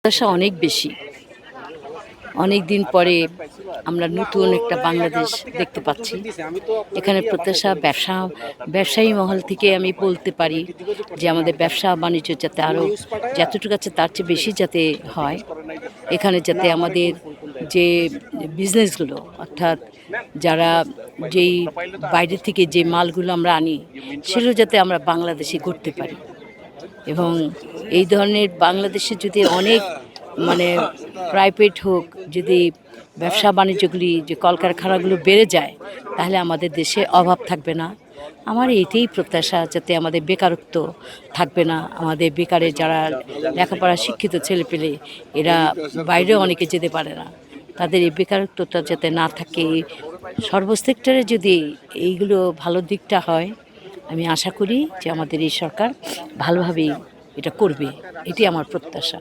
প্রত্যাশা অনেক বেশি। অনেক দিন পরে আমরা নতুন একটা বাংলাদেশ দেখতে পাচ্ছি। এখানে প্রত্যাশা ব্যবসায়ী মহল থেকে আমি বলতে পারি যে আমাদের ব্যবসা-বাণিজ্য যাতে আরও যতটুকু আছে তার চেয়ে বেশি যাতে হয়। এখানে যাতে আমাদের যে বিজনেসগুলো অর্থাৎ যারা যেই বাইরে থেকে যে মালগুলো আমরা আনি সেগুলো যাতে আমরা বাংলাদেশে করতে পারি এবং এই ধরনের বাংলাদেশে যদি অনেক মানে প্রাইভেট হোক, যদি ব্যবসা-বাণিজ্যগুলি যে কলকারখানাগুলো বেড়ে যায় তাহলে আমাদের দেশে অভাব থাকবে না। আমার এটাই প্রত্যাশা যাতে আমাদের বেকারত্ব থাকবে না। আমাদের বেকারের যারা লেখাপড়া শিক্ষিত ছেলেপেলে এরা বাইরেও অনেকে যেতে পারে না। তাদের এই বেকারত্বটা যাতে না থাকে, সর্বসেক্টরে যদি এইগুলো ভালো দিকটা হয়, আমি আশা করি যে আমাদের এই সরকার ভালোভাবেই এটা করবে। এটি আমার প্রত্যাশা।